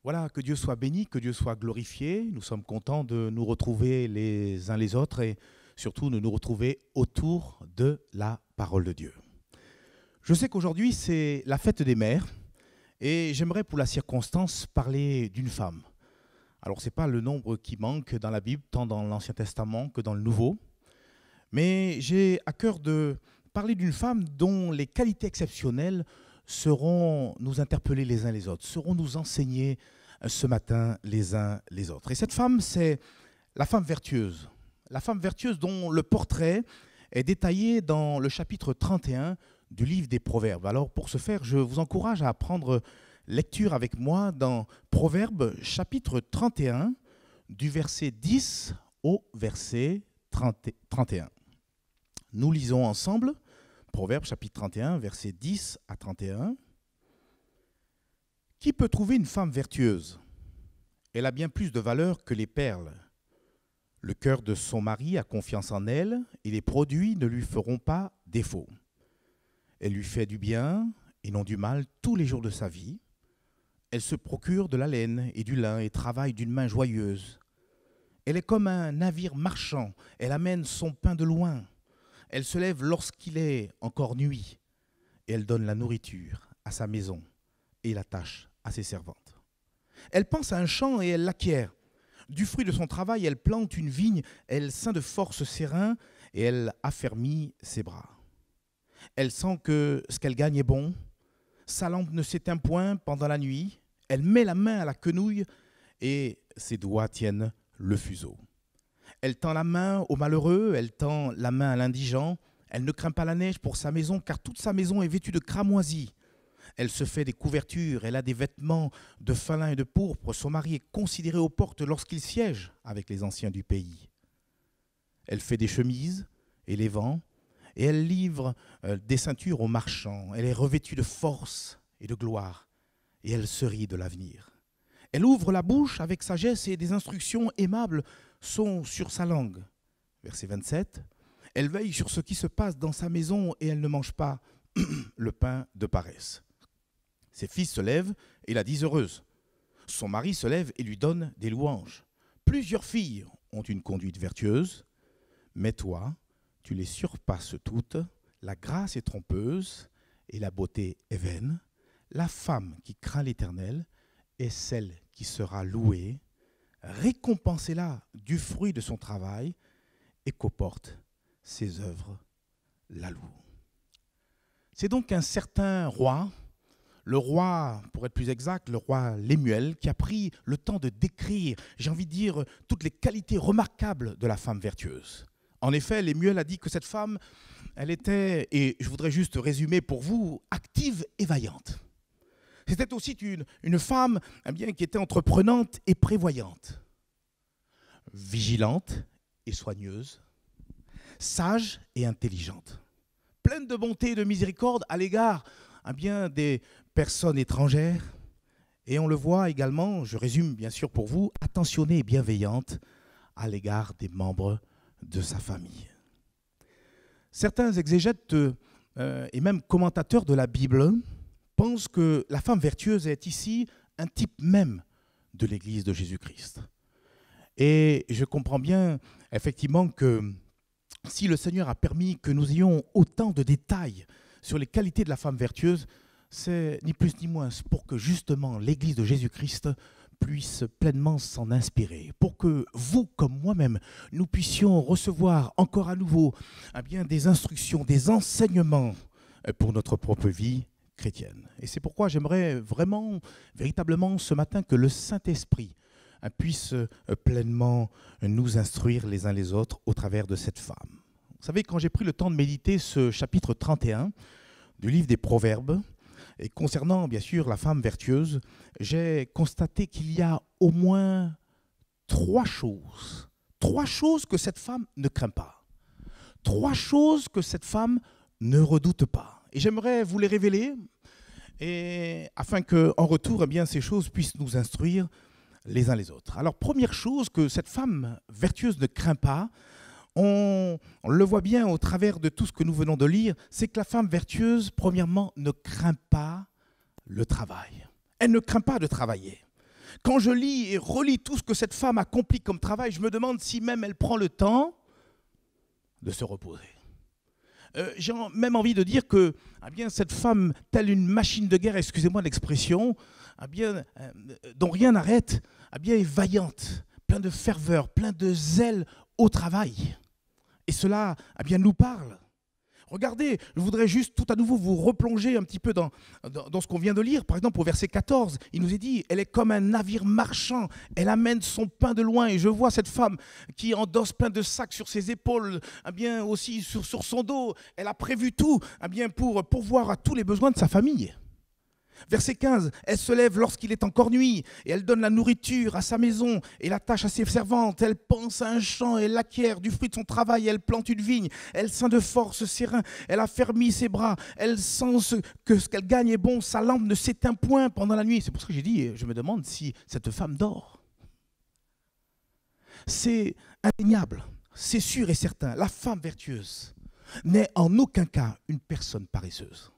Voilà, que Dieu soit béni, que Dieu soit glorifié. Nous sommes contents de nous retrouver les uns les autres et surtout de nous retrouver autour de la parole de Dieu. Je sais qu'aujourd'hui, c'est la fête des mères et j'aimerais pour la circonstance parler d'une femme. Alors, ce n'est pas le nombre qui manque dans la Bible, tant dans l'Ancien Testament que dans le Nouveau, mais j'ai à cœur de parler d'une femme dont les qualités exceptionnelles seront nous interpeller les uns les autres, seront nous enseigner ce matin les uns les autres. Et cette femme, c'est la femme vertueuse dont le portrait est détaillé dans le chapitre 31 du livre des Proverbes. Alors pour ce faire, je vous encourage à prendre lecture avec moi dans Proverbes chapitre 31 du verset 10 au verset 31. Nous lisons ensemble Proverbes chapitre 31, versets 10 à 31. Qui peut trouver une femme vertueuse? Elle a bien plus de valeur que les perles. Le cœur de son mari a confiance en elle et les produits ne lui feront pas défaut. Elle lui fait du bien et non du mal tous les jours de sa vie. Elle se procure de la laine et du lin et travaille d'une main joyeuse. Elle est comme un navire marchand, elle amène son pain de loin. Elle se lève lorsqu'il est encore nuit, et elle donne la nourriture à sa maison et la tâche à ses servantes. Elle pense à un champ et elle l'acquiert. Du fruit de son travail, elle plante une vigne, elle ceint de force ses reins et elle affermit ses bras. Elle sent que ce qu'elle gagne est bon, sa lampe ne s'éteint point pendant la nuit, elle met la main à la quenouille et ses doigts tiennent le fuseau. Elle tend la main au malheureux, elle tend la main à l'indigent. Elle ne craint pas la neige pour sa maison, car toute sa maison est vêtue de cramoisis. Elle se fait des couvertures, elle a des vêtements de fin lin et de pourpre. Son mari est considéré aux portes lorsqu'il siège avec les anciens du pays. Elle fait des chemises et les vend, et elle livre des ceintures aux marchands. Elle est revêtue de force et de gloire, et elle se rit de l'avenir. Elle ouvre la bouche avec sagesse et des instructions aimables sont sur sa langue. Verset 27. Elle veille sur ce qui se passe dans sa maison et elle ne mange pas le pain de paresse. Ses fils se lèvent et la disent heureuse. Son mari se lève et lui donne des louanges. Plusieurs filles ont une conduite vertueuse, mais toi, tu les surpasses toutes. La grâce est trompeuse et la beauté est vaine. La femme qui craint l'Éternel est celle qui sera louée. Récompensez-la du fruit de son travail et qu'aux portes ses œuvres la louent. C'est donc un certain roi, le roi, pour être plus exact, le roi Lémuel, qui a pris le temps de décrire, j'ai envie de dire, toutes les qualités remarquables de la femme vertueuse. En effet, Lémuel a dit que cette femme, elle était, et je voudrais juste résumer pour vous, active et vaillante. C'était aussi une femme qui était entreprenante et prévoyante, vigilante et soigneuse, sage et intelligente, pleine de bonté et de miséricorde à l'égard des personnes étrangères. Et on le voit également, je résume bien sûr pour vous, attentionnée et bienveillante à l'égard des membres de sa famille. Certains exégètes et même commentateurs de la Bible pense que la femme vertueuse est ici un type même de l'Église de Jésus-Christ. Et je comprends bien effectivement que si le Seigneur a permis que nous ayons autant de détails sur les qualités de la femme vertueuse, c'est ni plus ni moins pour que justement l'Église de Jésus-Christ puisse pleinement s'en inspirer, pour que vous comme moi-même, nous puissions recevoir encore à nouveau des instructions, des enseignements pour notre propre vie chrétienne. Et c'est pourquoi j'aimerais vraiment, véritablement ce matin que le Saint-Esprit puisse pleinement nous instruire les uns les autres au travers de cette femme. Vous savez, quand j'ai pris le temps de méditer ce chapitre 31 du livre des Proverbes, et concernant bien sûr la femme vertueuse, j'ai constaté qu'il y a au moins trois choses que cette femme ne craint pas, trois choses que cette femme ne redoute pas. Et j'aimerais vous les révéler, et afin qu'en retour, ces choses puissent nous instruire les uns les autres. Alors, première chose que cette femme vertueuse ne craint pas, on le voit bien au travers de tout ce que nous venons de lire, c'est que la femme vertueuse, premièrement, ne craint pas le travail. Elle ne craint pas de travailler. Quand je lis et relis tout ce que cette femme accomplit comme travail, je me demande si même elle prend le temps de se reposer. J'ai même envie de dire que cette femme, telle une machine de guerre, excusez-moi l'expression, dont rien n'arrête, est vaillante, plein de ferveur, plein de zèle au travail. Et cela nous parle. Regardez, je voudrais juste tout à nouveau vous replonger un petit peu dans ce qu'on vient de lire. Par exemple, au verset 14, il nous est dit, elle est comme un navire marchand, elle amène son pain de loin. Et je vois cette femme qui endosse plein de sacs sur ses épaules, aussi sur son dos. Elle a prévu tout pour pourvoir à tous les besoins de sa famille. Verset 15, elle se lève lorsqu'il est encore nuit et elle donne la nourriture à sa maison et la tâche à ses servantes. Elle pense à un champ, elle acquiert du fruit de son travail, elle plante une vigne, elle ceint de force ses reins, elle affermit ses bras, elle sent que ce qu'elle gagne est bon, sa lampe ne s'éteint point pendant la nuit. C'est pour ça que j'ai dit, je me demande si cette femme dort. C'est indéniable, c'est sûr et certain, la femme vertueuse n'est en aucun cas une personne paresseuse.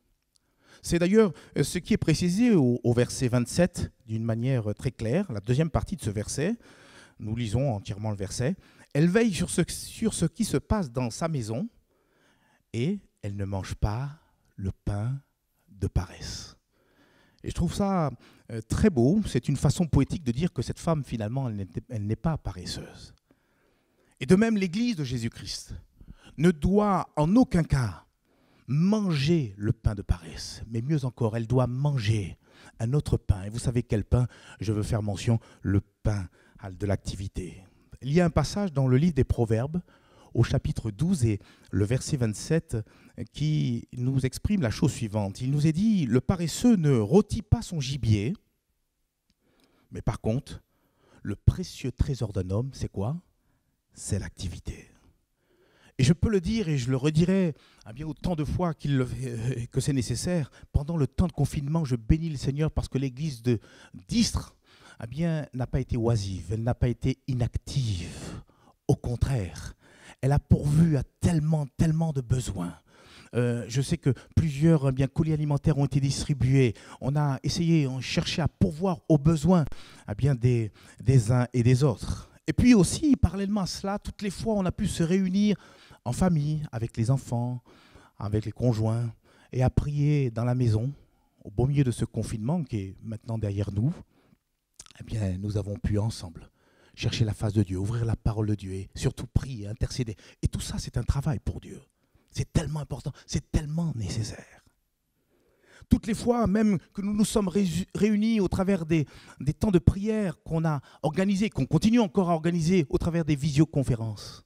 C'est d'ailleurs ce qui est précisé au verset 27 d'une manière très claire. La deuxième partie de ce verset, nous lisons entièrement le verset. Elle veille sur ce qui se passe dans sa maison et elle ne mange pas le pain de paresse. Et je trouve ça très beau. C'est une façon poétique de dire que cette femme, finalement, elle n'est pas paresseuse. Et de même, l'Église de Jésus-Christ ne doit en aucun cas manger le pain de paresse, mais mieux encore, elle doit manger un autre pain. Et vous savez quel pain? Je veux faire mention, le pain de l'activité. Il y a un passage dans le livre des Proverbes, au chapitre 12 et le verset 27, qui nous exprime la chose suivante. Il nous est dit, le paresseux ne rôtit pas son gibier, mais par contre, le précieux trésor d'un homme, c'est quoi? C'est l'activité. Et je peux le dire et je le redirai autant de fois que c'est nécessaire. Pendant le temps de confinement, je bénis le Seigneur parce que l'église d'Istres n'a pas été oisive, elle n'a pas été inactive. Au contraire, elle a pourvu à tellement de besoins. Je sais que plusieurs colis alimentaires ont été distribués. On a essayé, on cherchait à pourvoir aux besoins des uns et des autres. Et puis aussi, parallèlement à cela, toutes les fois, on a pu se réunir en famille, avec les enfants, avec les conjoints, et à prier dans la maison, au beau milieu de ce confinement qui est maintenant derrière nous. Nous avons pu ensemble chercher la face de Dieu, ouvrir la parole de Dieu, et surtout prier, intercéder. Et tout ça, c'est un travail pour Dieu. C'est tellement important, c'est tellement nécessaire. Toutes les fois, même que nous nous sommes réunis au travers des temps de prière qu'on a organisés, qu'on continue encore à organiser au travers des visioconférences,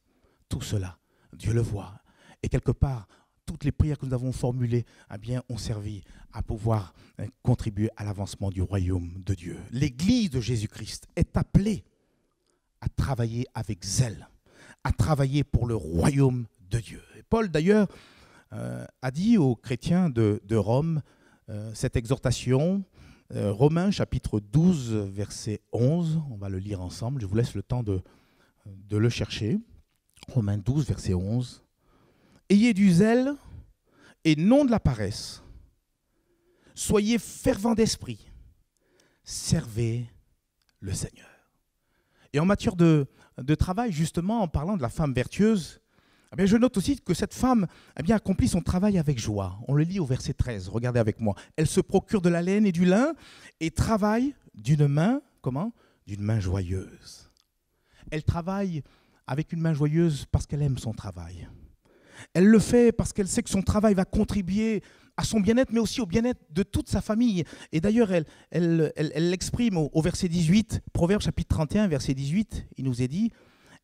tout cela, Dieu le voit. Et quelque part, toutes les prières que nous avons formulées ont servi à pouvoir contribuer à l'avancement du royaume de Dieu. L'Église de Jésus-Christ est appelée à travailler avec zèle, à travailler pour le royaume de Dieu. Et Paul, d'ailleurs, a dit aux chrétiens de Rome cette exhortation, Romains chapitre 12, verset 11, on va le lire ensemble, je vous laisse le temps de le chercher. Romains 12, verset 11. « Ayez du zèle et non de la paresse. Soyez fervents d'esprit. Servez le Seigneur. » Et en matière de travail, justement, en parlant de la femme vertueuse, je note aussi que cette femme accomplit son travail avec joie. On le lit au verset 13, regardez avec moi. Elle se procure de la laine et du lin et travaille d'une main, comment? D'une main joyeuse. Elle travaille avec une main joyeuse parce qu'elle aime son travail. Elle le fait parce qu'elle sait que son travail va contribuer à son bien-être, mais aussi au bien-être de toute sa famille. Et d'ailleurs, elle l'exprime au verset 18, Proverbes chapitre 31, verset 18, il nous est dit,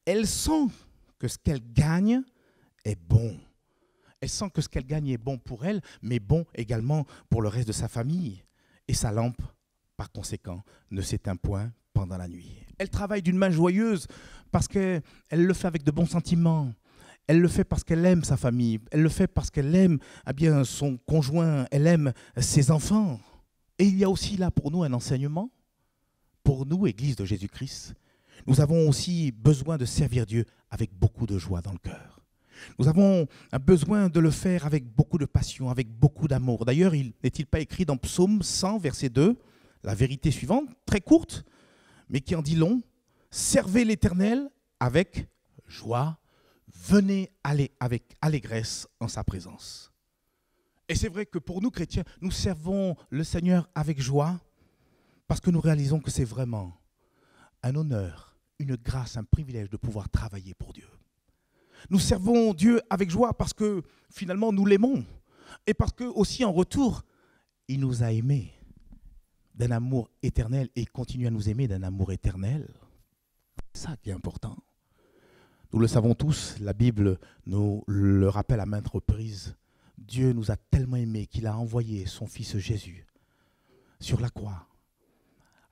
elle sent que ce qu'elle gagne est bon. Elle sent que ce qu'elle gagne est bon pour elle, mais bon également pour le reste de sa famille. Et sa lampe, par conséquent, ne s'éteint point pendant la nuit. Elle travaille d'une main joyeuse parce qu'elle le fait avec de bons sentiments. Elle le fait parce qu'elle aime sa famille. Elle le fait parce qu'elle aime son conjoint. Elle aime ses enfants. Et il y a aussi là pour nous un enseignement. Pour nous, Église de Jésus-Christ, nous avons aussi besoin de servir Dieu avec beaucoup de joie dans le cœur. Nous avons besoin de le faire avec beaucoup de passion, avec beaucoup d'amour. D'ailleurs, n'est-il pas écrit dans Psaume 100, verset 2, la vérité suivante, très courte, mais qui en dit long. Servez l'Éternel avec joie, venez aller avec allégresse en sa présence. Et c'est vrai que pour nous chrétiens, nous servons le Seigneur avec joie parce que nous réalisons que c'est vraiment un honneur, une grâce, un privilège de pouvoir travailler pour Dieu. Nous servons Dieu avec joie parce que finalement nous l'aimons et parce que aussi en retour, il nous a aimés d'un amour éternel et il continue à nous aimer d'un amour éternel. C'est ça qui est important. Nous le savons tous, la Bible nous le rappelle à maintes reprises. Dieu nous a tellement aimés qu'il a envoyé son Fils Jésus sur la croix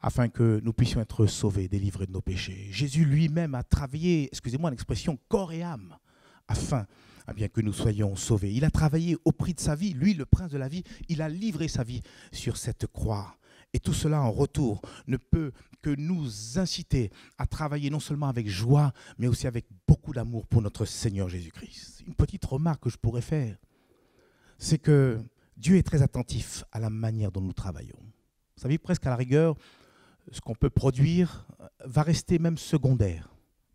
afin que nous puissions être sauvés, délivrés de nos péchés. Jésus lui-même a travaillé, excusez-moi l'expression, corps et âme, afin bien que nous soyons sauvés. Il a travaillé au prix de sa vie, lui le prince de la vie, il a livré sa vie sur cette croix. Et tout cela en retour ne peut que nous inciter à travailler non seulement avec joie, mais aussi avec beaucoup d'amour pour notre Seigneur Jésus-Christ. Une petite remarque que je pourrais faire, c'est que Dieu est très attentif à la manière dont nous travaillons. Vous savez, presque à la rigueur, ce qu'on peut produire va rester même secondaire.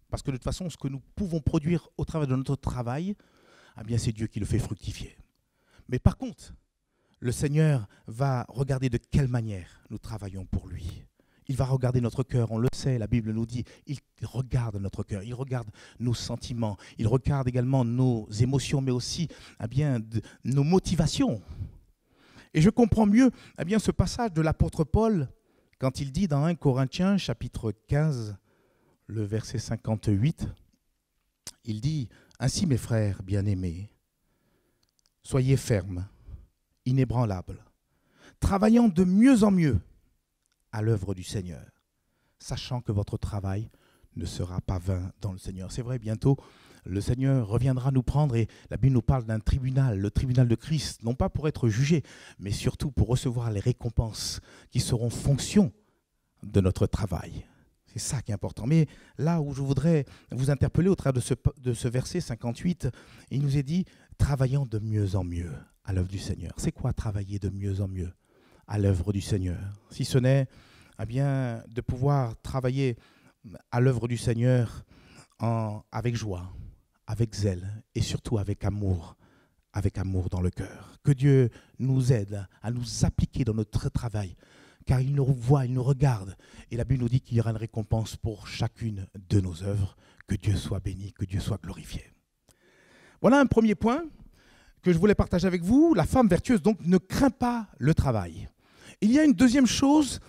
Parce que de toute façon, ce que nous pouvons produire au travers de notre travail, eh bien, c'est Dieu qui le fait fructifier. Mais par contre, le Seigneur va regarder de quelle manière nous travaillons pour lui. Il va regarder notre cœur, on le sait, la Bible nous dit, il regarde notre cœur, il regarde nos sentiments, il regarde également nos émotions, mais aussi nos motivations. Et je comprends mieux ce passage de l'apôtre Paul quand il dit dans 1 Corinthiens chapitre 15, le verset 58, il dit « Ainsi mes frères bien-aimés, soyez fermes, inébranlables, travaillant de mieux en mieux à l'œuvre du Seigneur, sachant que votre travail ne sera pas vain dans le Seigneur. » C'est vrai, bientôt, le Seigneur reviendra nous prendre et la Bible nous parle d'un tribunal, le tribunal de Christ, non pas pour être jugé, mais surtout pour recevoir les récompenses qui seront fonction de notre travail. C'est ça qui est important. Mais là où je voudrais vous interpeller au travers de ce verset 58, il nous est dit « travaillant de mieux en mieux à l'œuvre du Seigneur ». C'est quoi travailler de mieux en mieux à l'œuvre du Seigneur? Si ce n'est de pouvoir travailler à l'œuvre du Seigneur avec joie, avec zèle et surtout avec amour dans le cœur. Que Dieu nous aide à nous appliquer dans notre travail, car il nous voit, il nous regarde. Et la Bible nous dit qu'il y aura une récompense pour chacune de nos œuvres. Que Dieu soit béni, que Dieu soit glorifié. Voilà un premier point que je voulais partager avec vous. La femme vertueuse, donc, ne craint pas le travail. Il y a une deuxième chose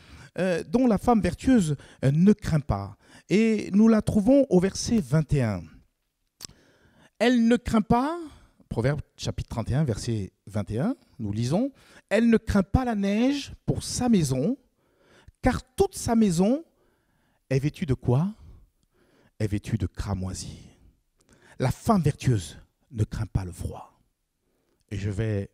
dont la femme vertueuse ne craint pas. Et nous la trouvons au verset 21. Elle ne craint pas, Proverbe chapitre 31, verset 21, nous lisons, « Elle ne craint pas la neige pour sa maison, car toute sa maison est vêtue de quoi? Est vêtue de cramoisi. » La femme vertueuse ne craint pas le froid. Et je vais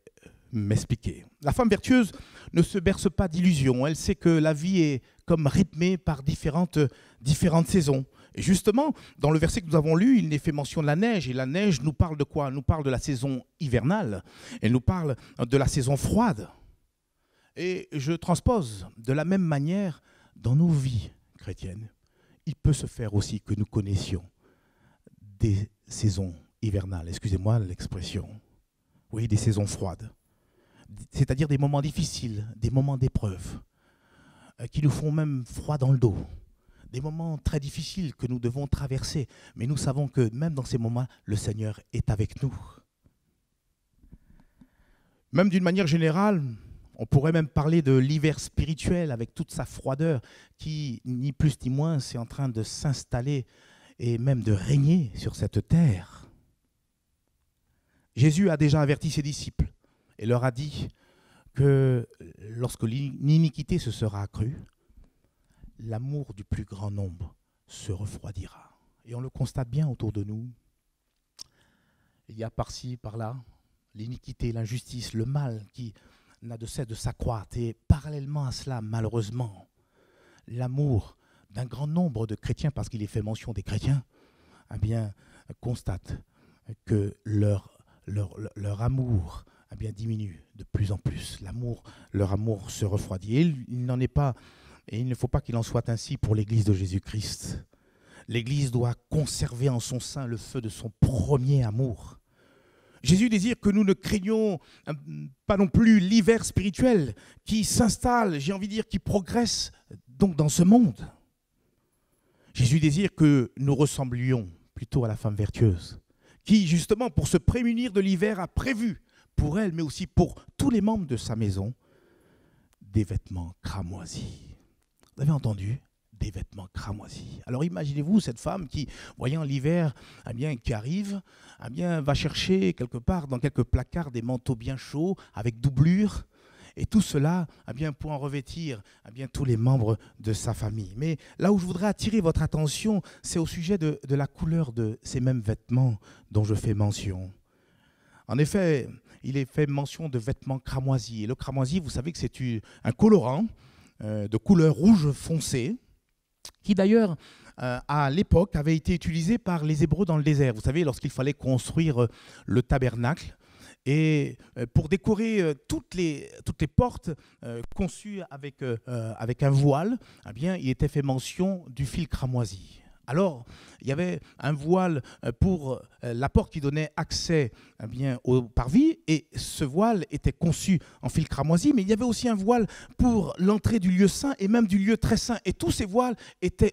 m'expliquer. La femme vertueuse ne se berce pas d'illusions. Elle sait que la vie est comme rythmée par différentes saisons. Et justement, dans le verset que nous avons lu, il n'est fait mention de la neige. Et la neige nous parle de quoi? Elle nous parle de la saison hivernale. Elle nous parle de la saison froide. Et je transpose de la même manière dans nos vies chrétiennes. Il peut se faire aussi que nous connaissions des saisons hivernales. Excusez-moi l'expression. Oui, des saisons froides. C'est-à-dire des moments difficiles, des moments d'épreuve, qui nous font même froid dans le dos. Des moments très difficiles que nous devons traverser. Mais nous savons que même dans ces moments, le Seigneur est avec nous. Même d'une manière générale, on pourrait même parler de l'hiver spirituel avec toute sa froideur qui, ni plus ni moins, c'est en train de s'installer et même de régner sur cette terre. Jésus a déjà averti ses disciples et leur a dit que lorsque l'iniquité se sera accrue, l'amour du plus grand nombre se refroidira. Et on le constate bien autour de nous. Il y a par-ci, par-là, l'iniquité, l'injustice, le mal qui n'a de cesse de s'accroître. Et parallèlement à cela, malheureusement, l'amour d'un grand nombre de chrétiens, parce qu'il est fait mention des chrétiens, constate que leur amour diminue de plus en plus. Leur amour se refroidit. Et il n'en est pas Et il ne faut pas qu'il en soit ainsi pour l'Église de Jésus-Christ. L'Église doit conserver en son sein le feu de son premier amour. Jésus désire que nous ne craignions pas non plus l'hiver spirituel qui s'installe, j'ai envie de dire, qui progresse donc dans ce monde. Jésus désire que nous ressemblions plutôt à la femme vertueuse, qui justement pour se prémunir de l'hiver a prévu pour elle, mais aussi pour tous les membres de sa maison, des vêtements cramoisis. Vous avez entendu ? Des vêtements cramoisis. Alors imaginez-vous cette femme qui, voyant l'hiver qui arrive, va chercher quelque part dans quelques placards des manteaux bien chauds avec doublure, et tout cela pour en revêtir tous les membres de sa famille. Mais là où je voudrais attirer votre attention, c'est au sujet de la couleur de ces mêmes vêtements dont je fais mention. En effet, il est fait mention de vêtements cramoisis. Et le cramoisi, vous savez que c'est un colorant de couleur rouge foncé, qui d'ailleurs, à l'époque, avait été utilisé par les Hébreux dans le désert. Vous savez, lorsqu'il fallait construire le tabernacle, et pour décorer toutes les portes conçues avec un voile, il était fait mention du fil cramoisi. Alors, il y avait un voile pour la porte qui donnait accès au parvis, et ce voile était conçu en fil cramoisi, mais il y avait aussi un voile pour l'entrée du lieu saint et même du lieu très saint. Et tous ces voiles étaient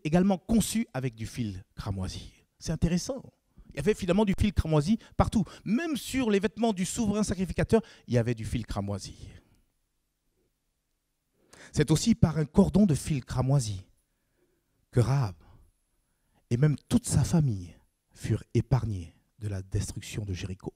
également conçus avec du fil cramoisi. C'est intéressant. Il y avait finalement du fil cramoisi partout. Même sur les vêtements du souverain sacrificateur, il y avait du fil cramoisi. C'est aussi par un cordon de fil cramoisi que Rahab et même toute sa famille furent épargnés de la destruction de Jéricho.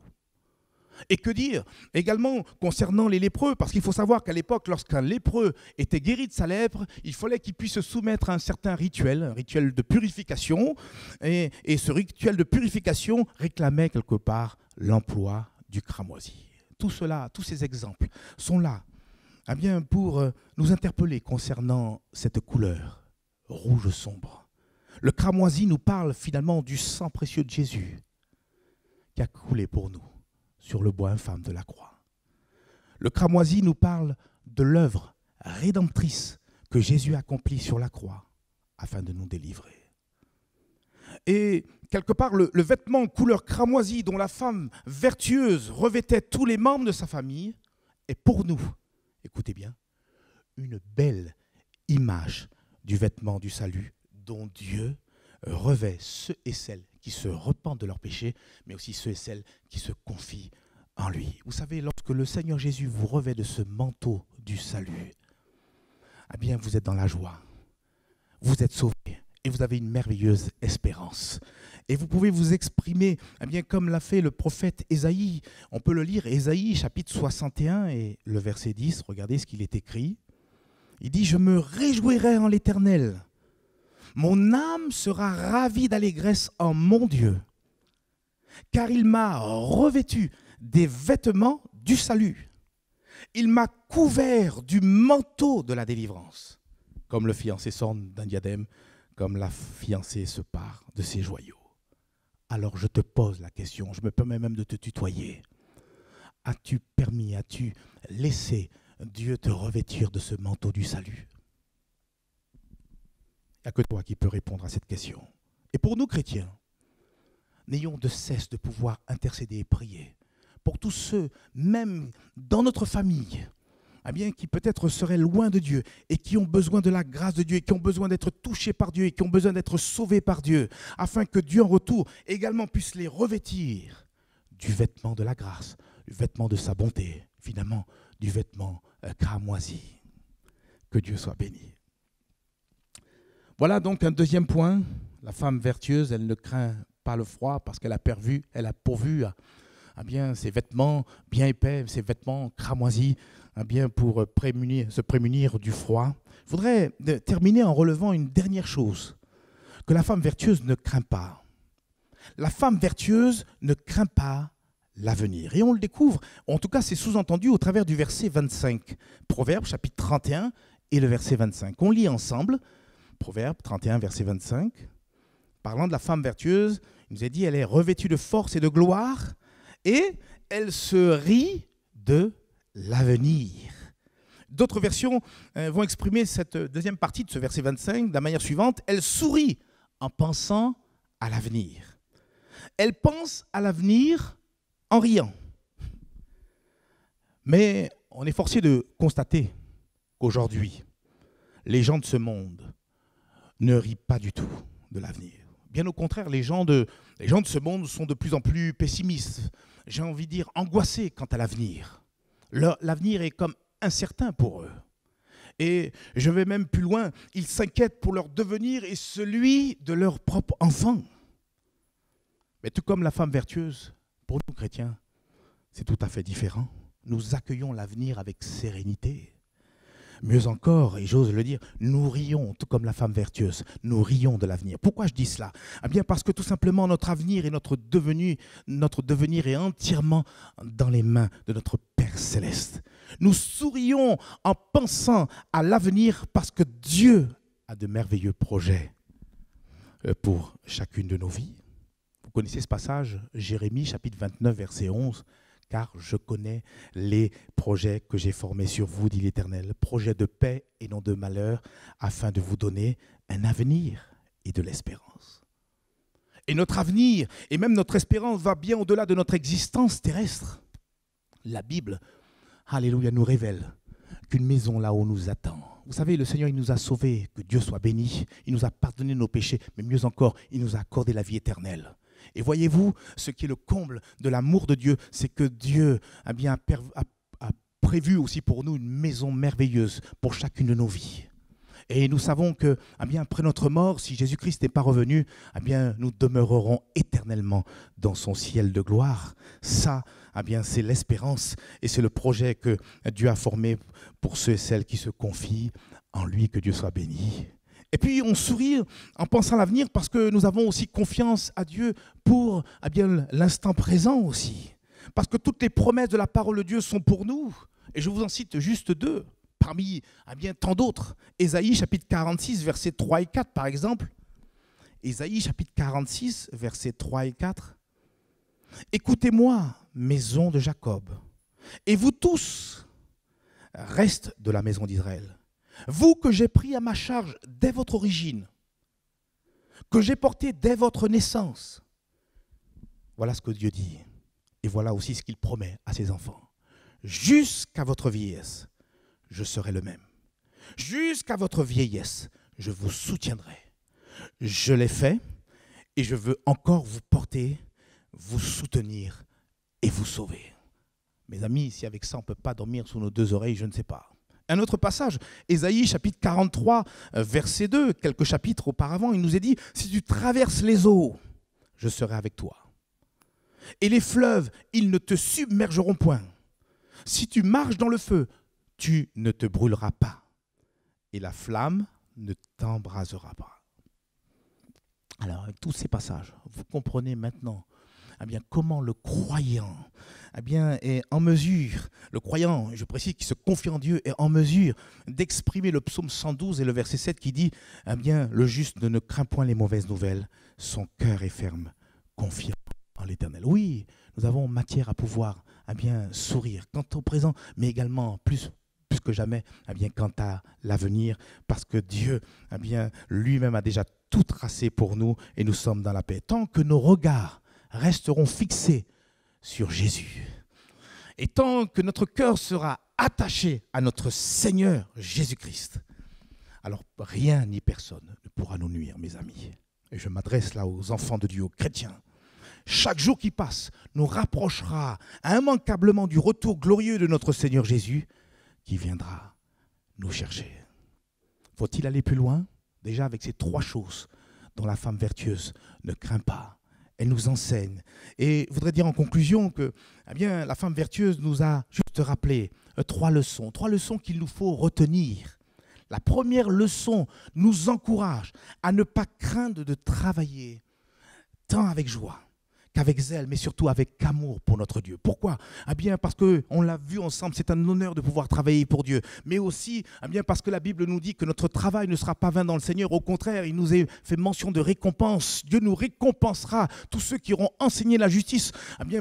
Et que dire également concernant les lépreux, parce qu'il faut savoir qu'à l'époque, lorsqu'un lépreux était guéri de sa lèpre, il fallait qu'il puisse se soumettre à un certain rituel, un rituel de purification, et ce rituel de purification réclamait quelque part l'emploi du cramoisi. Tout cela, tous ces exemples sont là pour nous interpeller concernant cette couleur rouge sombre. Le cramoisi nous parle finalement du sang précieux de Jésus qui a coulé pour nous sur le bois infâme de la croix. Le cramoisi nous parle de l'œuvre rédemptrice que Jésus accomplit sur la croix afin de nous délivrer. Et quelque part, le vêtement couleur cramoisi dont la femme vertueuse revêtait tous les membres de sa famille est pour nous, écoutez bien, une belle image du vêtement du salut dont Dieu revêt ceux et celles qui se repentent de leurs péchés, mais aussi ceux et celles qui se confient en lui. Vous savez, lorsque le Seigneur Jésus vous revêt de ce manteau du salut, vous êtes dans la joie, vous êtes sauvés et vous avez une merveilleuse espérance. Et vous pouvez vous exprimer comme l'a fait le prophète Ésaïe. On peut le lire, Ésaïe chapitre 61 et le verset 10, regardez ce qu'il est écrit. Il dit « Je me réjouirai en l'Éternel. Mon âme sera ravie d'allégresse en mon Dieu, car il m'a revêtu des vêtements du salut. Il m'a couvert du manteau de la délivrance, comme le fiancé s'orne d'un diadème, comme la fiancée se pare de ses joyaux. » Alors je te pose la question, je me permets même de te tutoyer. As-tu laissé Dieu te revêtir de ce manteau du salut? Il n'y a que toi qui peux répondre à cette question. Et pour nous chrétiens, n'ayons de cesse de pouvoir intercéder et prier pour tous ceux, même dans notre famille, qui peut-être seraient loin de Dieu et qui ont besoin de la grâce de Dieu et qui ont besoin d'être touchés par Dieu et qui ont besoin d'être sauvés par Dieu, afin que Dieu en retour également puisse les revêtir du vêtement de la grâce, du vêtement de sa bonté, finalement du vêtement cramoisi. Que Dieu soit béni. Voilà donc un deuxième point. La femme vertueuse, elle ne craint pas le froid parce qu'elle a pourvu à ses vêtements bien épais, ses vêtements cramoisis, pour se prémunir du froid. Je voudrais terminer en relevant une dernière chose, que la femme vertueuse ne craint pas. La femme vertueuse ne craint pas l'avenir. Et on le découvre, en tout cas c'est sous-entendu au travers du verset 25. Proverbe chapitre 31 et le verset 25. On lit ensemble, Proverbe 31, verset 25. Parlant de la femme vertueuse, il nous est dit, elle est revêtue de force et de gloire, et elle se rit de l'avenir. D'autres versions vont exprimer cette deuxième partie de ce verset 25 de la manière suivante. Elle sourit en pensant à l'avenir. Elle pense à l'avenir en riant. Mais on est forcé de constater qu'aujourd'hui, les gens de ce monde ne rient pas du tout de l'avenir. Bien au contraire, les gens de ce monde sont de plus en plus pessimistes. J'ai envie de dire angoissés quant à l'avenir. L'avenir est comme incertain pour eux. Et je vais même plus loin, ils s'inquiètent pour leur devenir et celui de leurs propres enfants. Mais tout comme la femme vertueuse, pour nous chrétiens, c'est tout à fait différent. Nous accueillons l'avenir avec sérénité. Mieux encore, et j'ose le dire, nous rions, tout comme la femme vertueuse, nous rions de l'avenir. Pourquoi je dis cela ? Eh bien parce que tout simplement notre avenir et notre devenir est entièrement dans les mains de notre Père Céleste. Nous sourions en pensant à l'avenir parce que Dieu a de merveilleux projets pour chacune de nos vies. Vous connaissez ce passage, Jérémie chapitre 29, verset 11. Car je connais les projets que j'ai formés sur vous, dit l'Éternel, projets de paix et non de malheur, afin de vous donner un avenir et de l'espérance. Et notre avenir, et même notre espérance, va bien au-delà de notre existence terrestre. La Bible, alléluia, nous révèle qu'une maison là-haut nous attend. Vous savez, le Seigneur, il nous a sauvés, que Dieu soit béni, il nous a pardonné nos péchés, mais mieux encore, il nous a accordé la vie éternelle. Et voyez-vous, ce qui est le comble de l'amour de Dieu, c'est que Dieu a prévu aussi pour nous une maison merveilleuse pour chacune de nos vies. Et nous savons que, après notre mort, si Jésus-Christ n'est pas revenu, nous demeurerons éternellement dans son ciel de gloire. Ça, c'est l'espérance et c'est le projet que Dieu a formé pour ceux et celles qui se confient en lui, que Dieu soit béni. Et puis on sourit en pensant à l'avenir parce que nous avons aussi confiance à Dieu pour l'instant présent aussi. Parce que toutes les promesses de la parole de Dieu sont pour nous. Et je vous en cite juste deux, parmi tant d'autres. Ésaïe chapitre 46, versets 3 et 4 par exemple. Ésaïe chapitre 46, versets 3 et 4. Écoutez-moi, maison de Jacob, et vous tous, restes de la maison d'Israël. Vous que j'ai pris à ma charge dès votre origine, que j'ai porté dès votre naissance. Voilà ce que Dieu dit. Et voilà aussi ce qu'il promet à ses enfants. Jusqu'à votre vieillesse, je serai le même. Jusqu'à votre vieillesse, je vous soutiendrai. Je l'ai fait et je veux encore vous porter, vous soutenir et vous sauver. Mes amis, si avec ça on ne peut pas dormir sous nos deux oreilles, je ne sais pas. Un autre passage, Ésaïe chapitre 43, verset 2, quelques chapitres auparavant, il nous est dit « Si tu traverses les eaux, je serai avec toi. Et les fleuves, ils ne te submergeront point. Si tu marches dans le feu, tu ne te brûleras pas. Et la flamme ne t'embrasera pas. » Alors, avec tous ces passages, vous comprenez maintenant comment le croyant est en mesure, le croyant, je précise, qui se confie en Dieu, est en mesure d'exprimer le psaume 112 et le verset 7 qui dit le juste ne craint point les mauvaises nouvelles, son cœur est ferme, confiant en l'Éternel. Oui, nous avons matière à pouvoir sourire quant au présent, mais également plus que jamais quant à l'avenir, parce que Dieu lui-même a déjà tout tracé pour nous et nous sommes dans la paix. Tant que nos regards resteront fixés sur Jésus. Et tant que notre cœur sera attaché à notre Seigneur Jésus-Christ, alors rien ni personne ne pourra nous nuire, mes amis. Et je m'adresse là aux enfants de Dieu, aux chrétiens. Chaque jour qui passe nous rapprochera immanquablement du retour glorieux de notre Seigneur Jésus qui viendra nous chercher. Faut-il aller plus loin ? Déjà avec ces trois choses dont la femme vertueuse ne craint pas. Elle nous enseigne. Et je voudrais dire en conclusion que la femme vertueuse nous a juste rappelé trois leçons qu'il nous faut retenir. La première leçon nous encourage à ne pas craindre de travailler, tant avec joie qu'avec zèle, mais surtout avec amour pour notre Dieu. Pourquoi ? Parce qu'on l'a vu ensemble, c'est un honneur de pouvoir travailler pour Dieu. Mais aussi parce que la Bible nous dit que notre travail ne sera pas vain dans le Seigneur. Au contraire, il nous est fait mention de récompense. Dieu nous récompensera. Tous ceux qui auront enseigné la justice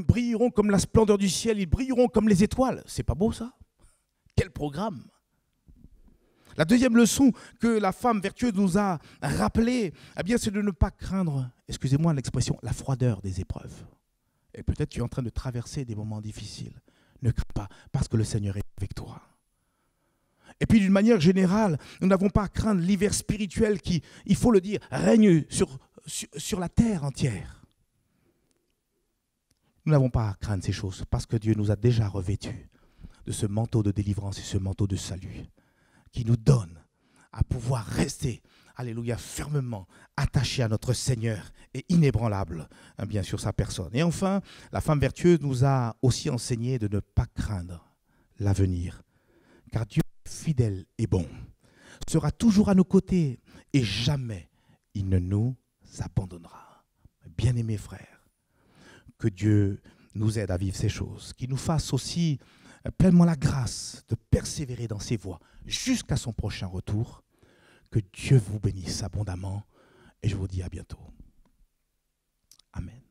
brilleront comme la splendeur du ciel, ils brilleront comme les étoiles. C'est pas beau ça ? Quel programme ? La deuxième leçon que la femme vertueuse nous a rappelée, eh bien, c'est de ne pas craindre, excusez-moi l'expression, la froideur des épreuves. Et peut-être tu es en train de traverser des moments difficiles. Ne crains pas, parce que le Seigneur est avec toi. Et puis d'une manière générale, nous n'avons pas à craindre l'hiver spirituel qui, il faut le dire, règne sur la terre entière. Nous n'avons pas à craindre ces choses parce que Dieu nous a déjà revêtus de ce manteau de délivrance et ce manteau de salut qui nous donne à pouvoir rester, alléluia, fermement attachés à notre Seigneur et inébranlables, bien sûr, sa personne. Et enfin, la femme vertueuse nous a aussi enseigné de ne pas craindre l'avenir, car Dieu est fidèle et bon, sera toujours à nos côtés et jamais il ne nous abandonnera. Bien-aimés frères, que Dieu nous aide à vivre ces choses, qu'il nous fasse aussi pleinement la grâce de persévérer dans ses voies jusqu'à son prochain retour. Que Dieu vous bénisse abondamment et je vous dis à bientôt. Amen.